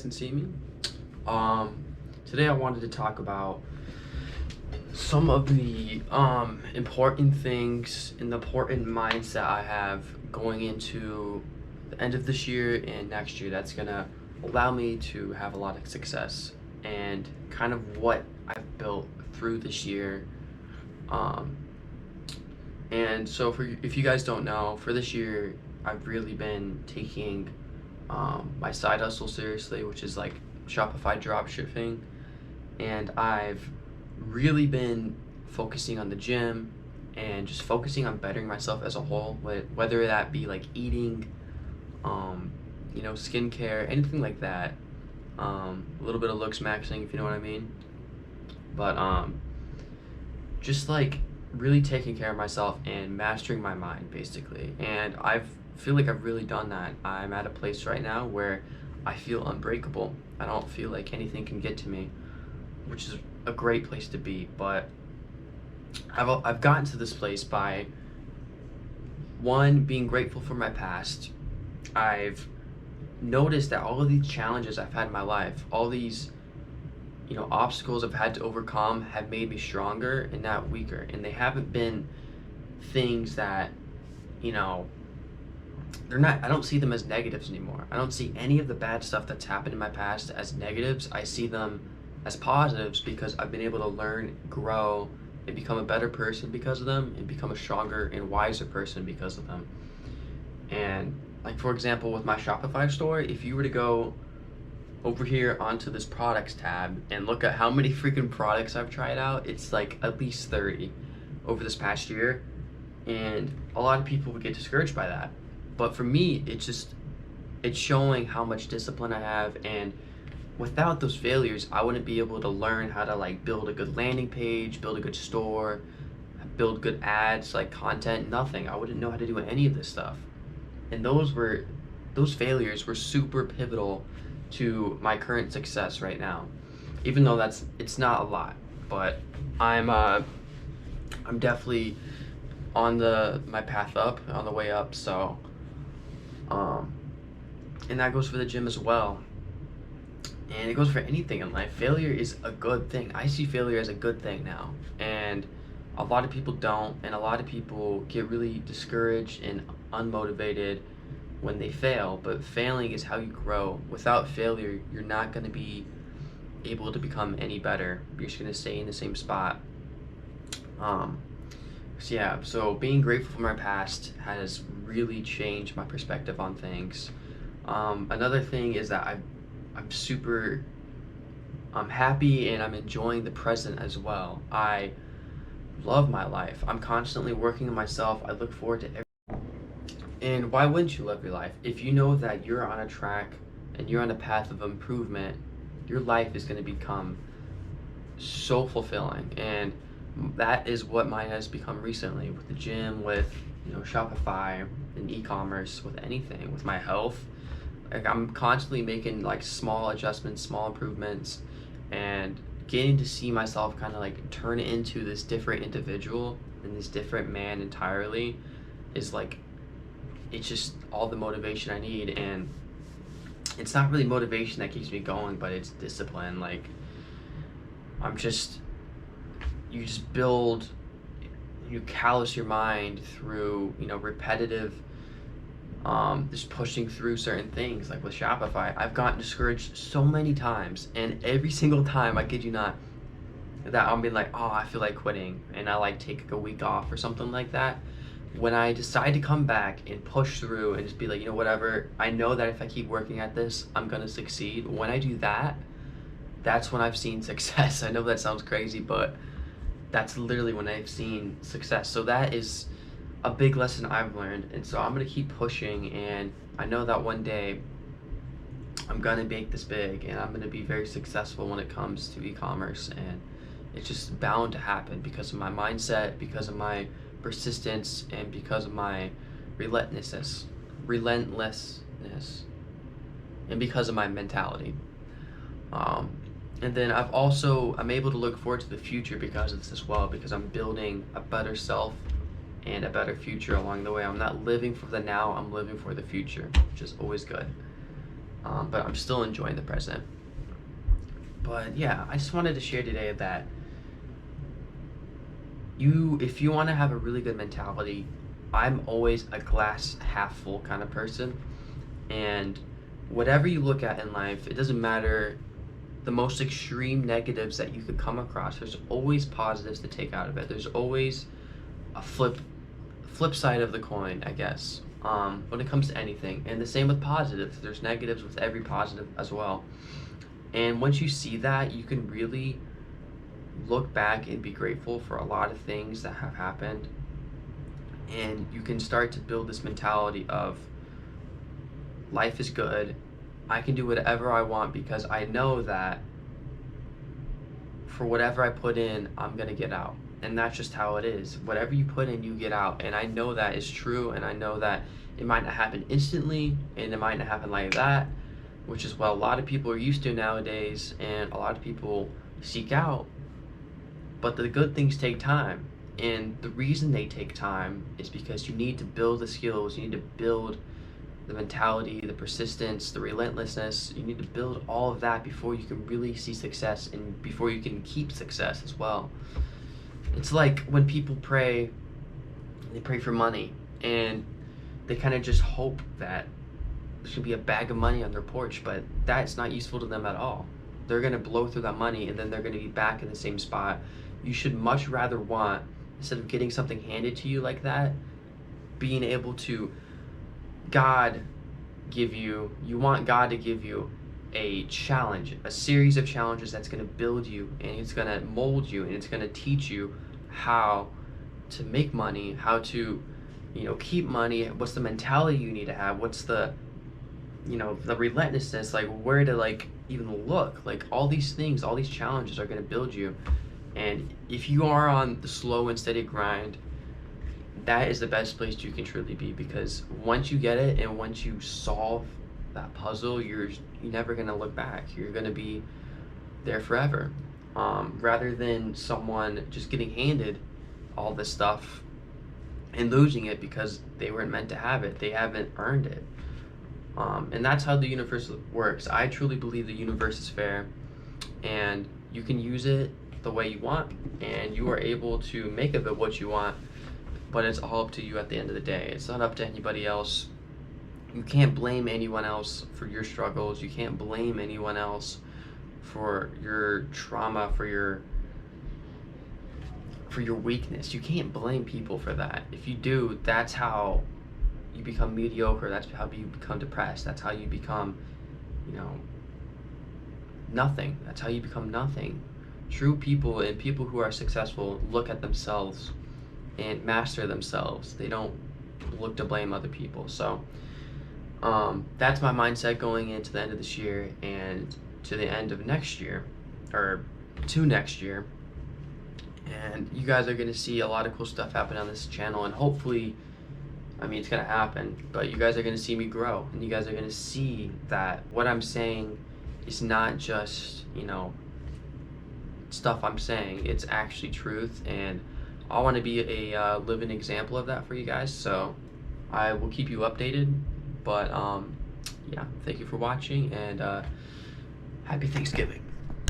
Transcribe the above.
Can see me. Um, Today I wanted to talk about some of the important things and the important mindset I have going into the end of this year and next year that's gonna allow me to have a lot of success and kind of what I've built through this year. Um, and so if you guys don't know, for this year I've really been taking my side hustle seriously, which is like Shopify dropshipping, and I've really been focusing on the gym and just focusing on bettering myself as a whole, whether that be like eating, um, skincare, anything like that. A little bit of looks maxing, if you know what I mean. But just like really taking care of myself and mastering my mind, basically. And I feel like I've really done that. I'm at a place right now where I feel unbreakable. I don't feel like anything can get to me, which is a great place to be. But I've gotten to this place by one, being grateful for my past. I've noticed that all of these challenges I've had in my life, all these obstacles I've had to overcome, have made me stronger and not weaker. And they haven't been things that, you know, they're not, I don't see them as negatives anymore. I don't see any of the bad stuff that's happened in my past as negatives. I see them as positives because I've been able to learn, grow, and become a better person because of them, and become a stronger and wiser person because of them. And like, for example, with my Shopify store, if you were to go over here onto this products tab and look at how many freaking products I've tried out, it's like at least 30 over this past year. And a lot of people would get discouraged by that. But for me, it's showing how much discipline I have, and without those failures, I wouldn't be able to learn how to like build a good landing page, build a good store, build good ads, like content, nothing. I wouldn't know how to do any of this stuff. And those failures were super pivotal to my current success right now. Even though it's not a lot, but I'm definitely on my path up, on the way up. So and that goes for the gym as well. And it goes for anything in life. Failure is a good thing. I see failure as a good thing now. And a lot of people don't, and a lot of people get really discouraged and unmotivated when they fail. But failing is how you grow. Without failure, you're not going to be able to become any better. You're just going to stay in the same spot. So being grateful for my past has really changed my perspective on things. Another thing is that I'm happy and I'm enjoying the present as well. I love my life. I'm constantly working on myself. I look forward to and why wouldn't you love your life? If you know that you're on a track and you're on a path of improvement, your life is going to become so fulfilling. And that is what mine has become recently, with the gym, with Shopify and e-commerce, with anything, with my health. Like, I'm constantly making like small adjustments, small improvements, and getting to see myself kind of like turn into this different individual and this different man entirely is like, it's just all the motivation I need. And it's not really motivation that keeps me going, but it's discipline. Like, you just build, you callous your mind through repetitive just pushing through certain things. Like with Shopify, I've gotten discouraged so many times, and every single time, I kid you not, that I'm being like, oh, I feel like quitting, and I like take a week off or something like that. When I decide to come back and push through and just be like, whatever, I know that if I keep working at this, I'm gonna succeed. When I do that, that's when I've seen success. I know that sounds crazy, but that's literally when I've seen success. So that is a big lesson I've learned, and so I'm gonna keep pushing, and I know that one day I'm gonna make this big, and I'm gonna be very successful when it comes to e-commerce. And it's just bound to happen because of my mindset, because of my persistence, and because of my relentlessness, and because of my mentality. And then I'm able to look forward to the future because of this as well, because I'm building a better self and a better future along the way. I'm not living for the now, I'm living for the future, which is always good. but I'm still enjoying the present. But yeah, I just wanted to share today that if you want to have a really good mentality, I'm always a glass half full kind of person. And whatever you look at in life, it doesn't matter the most extreme negatives that you could come across, there's always positives to take out of it. There's always a flip side of the coin, I guess, when it comes to anything. And the same with positives. There's negatives with every positive as well. And once you see that, you can really look back and be grateful for a lot of things that have happened. And you can start to build this mentality of life is good. I can do whatever I want because I know that for whatever I put in, I'm going to get out. And that's just how it is. Whatever you put in, you get out. And I know that is true. And I know that it might not happen instantly and it might not happen like that, which is what a lot of people are used to nowadays and a lot of people seek out. But the good things take time. And the reason they take time is because you need to build the skills, you need to build the mentality, the persistence, the relentlessness. You need to build all of that before you can really see success and before you can keep success as well. It's like when people pray, they pray for money and they kind of just hope that there should be a bag of money on their porch, but that's not useful to them at all. They're going to blow through that money and then they're going to be back in the same spot. You should much rather want, instead of getting something handed to you like that, being able to you want God to give you a challenge, a series of challenges that's going to build you and it's going to mold you and it's going to teach you how to make money, how to, keep money, what's the mentality you need to have, what's the, the relentlessness, like where to even look, all these things, all these challenges are going to build you. And if you are on the slow and steady grind, that is the best place you can truly be, because once you get it and once you solve that puzzle, you're never going to look back. You're going to be there forever. Rather than someone just getting handed all this stuff and losing it because they weren't meant to have it. They haven't earned it. And that's how the universe works. I truly believe the universe is fair and you can use it the way you want and you are able to make of it what you want. But it's all up to you at the end of the day. It's not up to anybody else. You can't blame anyone else for your struggles. You can't blame anyone else for your trauma, for your weakness. You can't blame people for that. If you do, that's how you become mediocre. That's how you become depressed. That's how you become, nothing. That's how you become nothing. True people and people who are successful look at themselves and master themselves. They don't look to blame other people. So that's my mindset going into the end of this year and to the end of next year, or to next year. And you guys are going to see a lot of cool stuff happen on this channel, and hopefully, it's going to happen, but you guys are going to see me grow, and you guys are going to see that what I'm saying is not just, stuff I'm saying. It's actually truth, and I want to be a living example of that for you guys, so I will keep you updated. But yeah, thank you for watching, and happy Thanksgiving.